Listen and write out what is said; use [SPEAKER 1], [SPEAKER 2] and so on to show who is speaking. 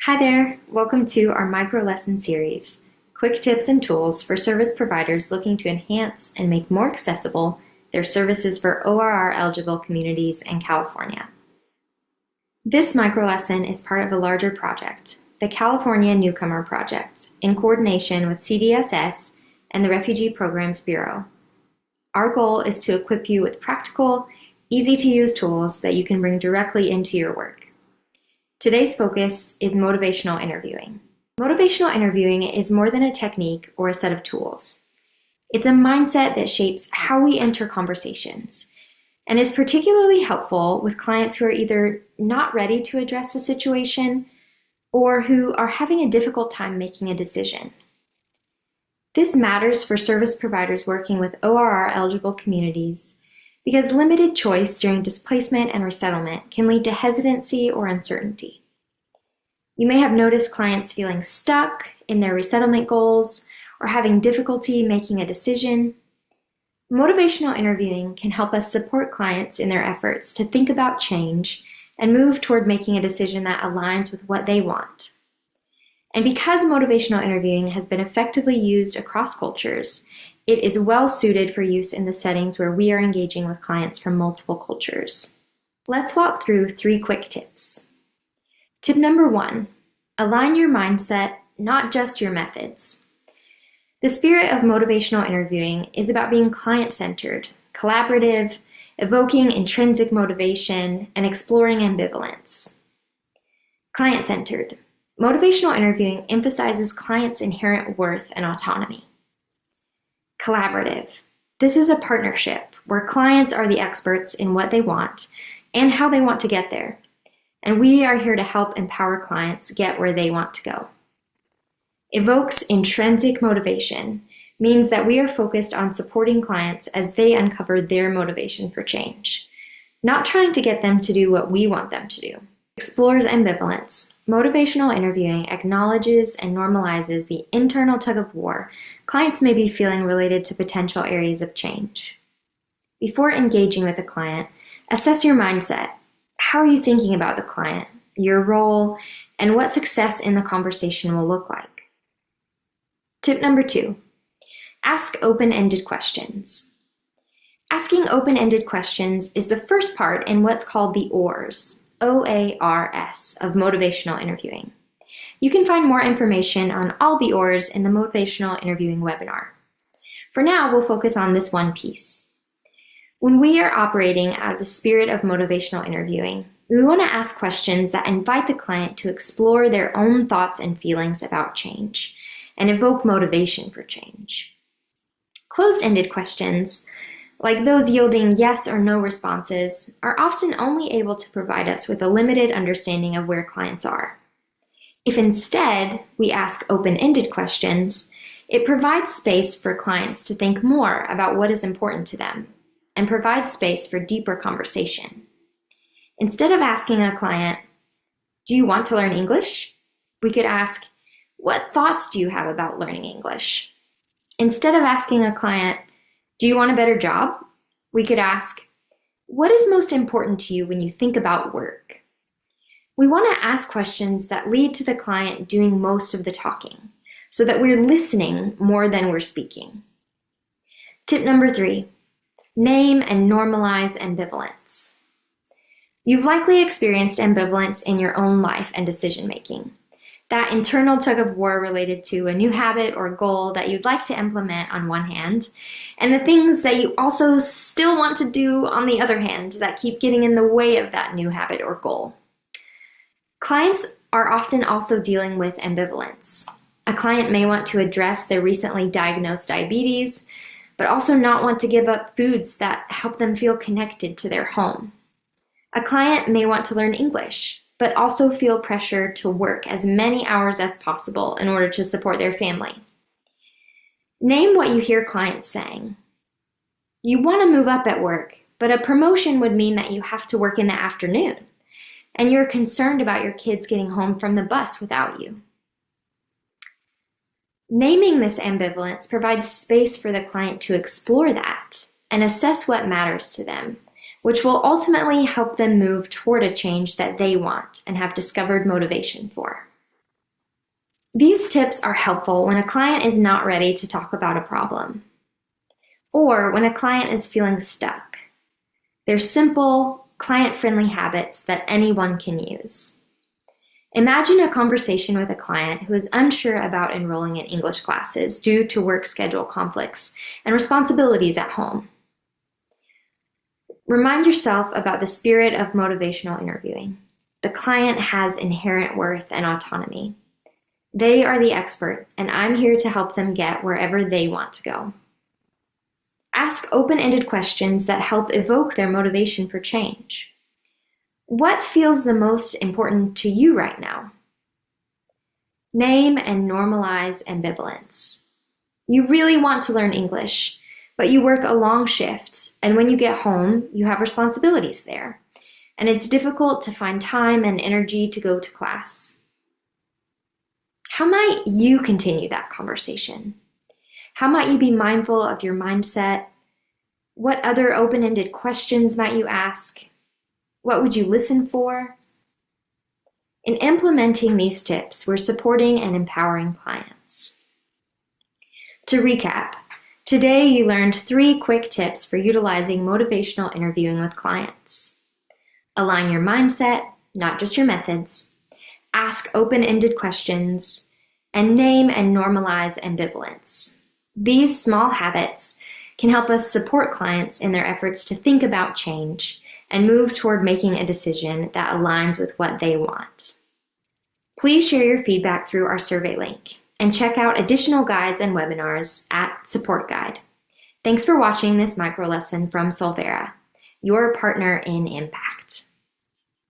[SPEAKER 1] Hi there, welcome to our micro lesson series, quick tips and tools for service providers looking to enhance and make more accessible their services for ORR-eligible communities in California. This micro lesson is part of a larger project, the California Newcomer Project, in coordination with CDSS and the Refugee Programs Bureau. Our goal is to equip you with practical, easy-to-use tools that you can bring directly into your work. Today's focus is motivational interviewing. Motivational interviewing is more than a technique or a set of tools. It's a mindset that shapes how we enter conversations and is particularly helpful with clients who are either not ready to address a situation or who are having a difficult time making a decision. This matters for service providers working with ORR-eligible communities because limited choice during displacement and resettlement can lead to hesitancy or uncertainty. You may have noticed clients feeling stuck in their resettlement goals or having difficulty making a decision. Motivational interviewing can help us support clients in their efforts to think about change and move toward making a decision that aligns with what they want. And because motivational interviewing has been effectively used across cultures, it is well suited for use in the settings where we are engaging with clients from multiple cultures. Let's walk through 3 quick tips. Tip number 1, align your mindset, not just your methods. The spirit of motivational interviewing is about being client-centered, collaborative, evoking intrinsic motivation, and exploring ambivalence. Client-centered. Motivational interviewing emphasizes clients' inherent worth and autonomy. Collaborative. This is a partnership where clients are the experts in what they want and how they want to get there, and we are here to help empower clients get where they want to go. Evokes intrinsic motivation means that we are focused on supporting clients as they uncover their motivation for change, not trying to get them to do what we want them to do. Explores ambivalence. Motivational interviewing acknowledges and normalizes the internal tug-of-war clients may be feeling related to potential areas of change. Before engaging with a client, assess your mindset. How are you thinking about the client, your role, and what success in the conversation will look like? Tip number 2, ask open-ended questions. Asking open-ended questions is the first part in what's called the ORRs. OARS of motivational interviewing. You can find more information on all the ORs in the motivational interviewing webinar. For now, we'll focus on this one piece. When we are operating out of the spirit of motivational interviewing, we want to ask questions that invite the client to explore their own thoughts and feelings about change and evoke motivation for change. Closed-ended questions, like those yielding yes or no responses, are often only able to provide us with a limited understanding of where clients are. If instead we ask open-ended questions, it provides space for clients to think more about what is important to them and provides space for deeper conversation. Instead of asking a client, "Do you want to learn English?" we could ask, "What thoughts do you have about learning English?" Instead of asking a client, "Do you want a better job?" we could ask, "What is most important to you when you think about work?" We want to ask questions that lead to the client doing most of the talking, so that we're listening more than we're speaking. Tip number 3, name and normalize ambivalence. You've likely experienced ambivalence in your own life and decision-making. That internal tug-of-war related to a new habit or goal that you'd like to implement on one hand, and the things that you also still want to do on the other hand that keep getting in the way of that new habit or goal. Clients are often also dealing with ambivalence. A client may want to address their recently diagnosed diabetes, but also not want to give up foods that help them feel connected to their home. A client may want to learn English, but also feel pressure to work as many hours as possible in order to support their family. Name what you hear clients saying. You want to move up at work, but a promotion would mean that you have to work in the afternoon, and you're concerned about your kids getting home from the bus without you. Naming this ambivalence provides space for the client to explore that and assess what matters to them, which will ultimately help them move toward a change that they want and have discovered motivation for. These tips are helpful when a client is not ready to talk about a problem, or when a client is feeling stuck. They're simple, client-friendly habits that anyone can use. Imagine a conversation with a client who is unsure about enrolling in English classes due to work schedule conflicts and responsibilities at home. Remind yourself about the spirit of motivational interviewing. The client has inherent worth and autonomy. They are the expert, and I'm here to help them get wherever they want to go. Ask open-ended questions that help evoke their motivation for change. What feels the most important to you right now? Name and normalize ambivalence. You really want to learn English, but you work a long shift, and when you get home, you have responsibilities there, and it's difficult to find time and energy to go to class. How might you continue that conversation? How might you be mindful of your mindset? What other open-ended questions might you ask? What would you listen for? In implementing these tips, we're supporting and empowering clients. To recap, today you learned 3 quick tips for utilizing motivational interviewing with clients. Align your mindset, not just your methods. Ask open-ended questions, and name and normalize ambivalence. These small habits can help us support clients in their efforts to think about change and move toward making a decision that aligns with what they want. Please share your feedback through our survey link and check out additional guides and webinars at Support Guide. Thanks for watching this micro lesson from Solvera, your partner in impact.